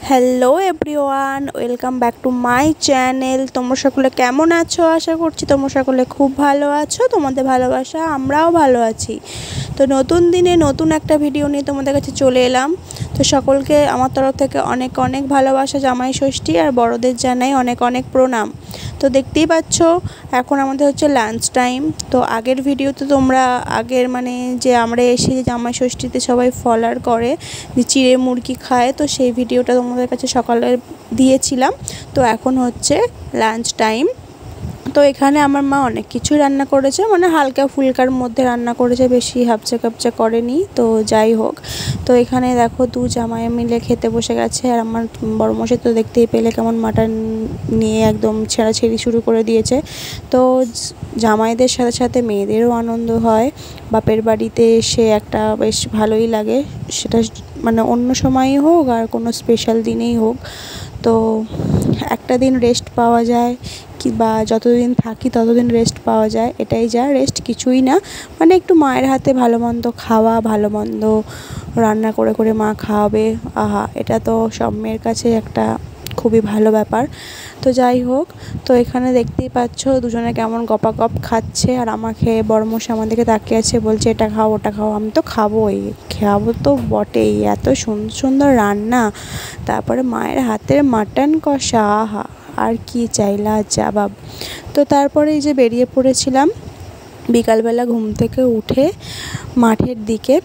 Hello everyone, welcome back to my channel. তোমরা সকলে কেমন আছো? আশা করছি তোমরা সকলে খুব ভালো আছো। তোমাদের ভালোবাসা আমরাও ভালো আছি। তো নতুন দিনে নতুন একটা ভিডিও নিয়ে তোমাদের কাছে চলে এলাম। তো সকলকে আমার তরফ থেকে অনেক অনেক ভালোবাসা, জামাই ষষ্ঠী, আর বড়দের জানাই অনেক অনেক প্রণাম। তো দেখতেই পাচ্ছ এখন আমাদের হচ্ছে লাঞ্চ টাইম। তো আগের ভিডিওতে তোমরা যে আমরা এসে যে জামাই ষষ্ঠীতে সবাই ফলার করে, যে চিড়ে মুরগি খায়, তো সেই ভিডিওটা তোমাদের কাছে সকালে দিয়েছিলাম। তো এখন হচ্ছে লাঞ্চ টাইম। তো এখানে আমার মা অনেক কিছুই রান্না করেছে, মানে হালকা ফুলকার মধ্যে রান্না করেছে, বেশি হাবচে কাবচে করেনি। তো যাই হোক, তো এখানে দেখো দু জামাই মিলে খেতে বসে গেছে। আর আমার বড়মশাই তো দেখতেই পেলে কেমন মাটন নিয়ে একদম ছেঁড়াছেড়ি শুরু করে দিয়েছে। তো জামাইদের সাথে সাথে মেয়েদেরও আনন্দ হয়, বাপের বাড়িতে এসে একটা বেশ ভালোই লাগে, সেটা মানে অন্য সময়ই হোক আর কোনো স্পেশাল দিনেই হোক। তো একটা দিন রেস্ট পাওয়া যায়, বা যতদিন থাকি ততদিন রেস্ট পাওয়া যায়, এটাই যা রেস্ট, কিছুই না। মানে একটু মায়ের হাতে ভালো মন্দ খাওয়া, ভালো মন্দ রান্না করে করে মা খাওয়াবে, আহা, এটা তো সব মেয়ের কাছে একটা খুবই ভালো ব্যাপার। তো যাই হোক, তো এখানে দেখতেই পাচ্ছ দুজনে কেমন গপাগপ খাচ্ছে। আর আমাকে বড়মশাই আমাদেরকে তাকিয়ে আছে, বলছে এটা খাও ওটা খাও। আমি তো খাবোই, খাবো তো বটেই, এত সুন্দর সুন্দর রান্না। তারপরে মায়ের হাতের মাটন কষা, আহা, আর কি চাইলা জবাব। তো তারপরে এই যে বেরিয়ে পড়েছিলাম বিকালবেলা ঘুম থেকে উঠে মাঠের দিকে।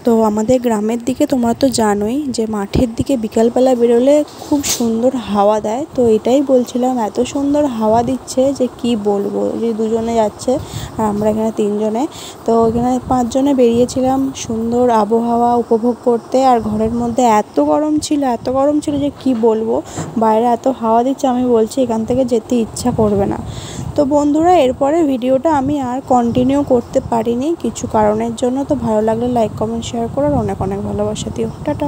তো আমাদের গ্রামের দিকে তোমরা তো জানোই যে মাঠের দিকে বিকালবেলা বেরোলে খুব সুন্দর হাওয়া দেয়। তো এটাই বলছিলাম, এত সুন্দর হাওয়া দিচ্ছে যে কি বলবো। যে দুজনে যাচ্ছে আর আমরা এখানে তিনজনে। তো এখানে পাঁচজনে বেরিয়েছিলাম সুন্দর আবহাওয়া উপভোগ করতে। আর ঘরের মধ্যে এত গরম ছিল যে কি বলবো। বাইরে এত হাওয়া দিচ্ছে, আমি বলছি এখান থেকে যেতে ইচ্ছা করবে না। তো বন্ধুরা, এরপরে ভিডিওটা আমি আর কন্টিনিউ করতে পারিনি কিছু কারণের জন্য। তো ভালো লাগলে লাইক কমেন্ট শেয়ার করো, আর অনেক অনেক ভালোবাসা দিও। টাটা।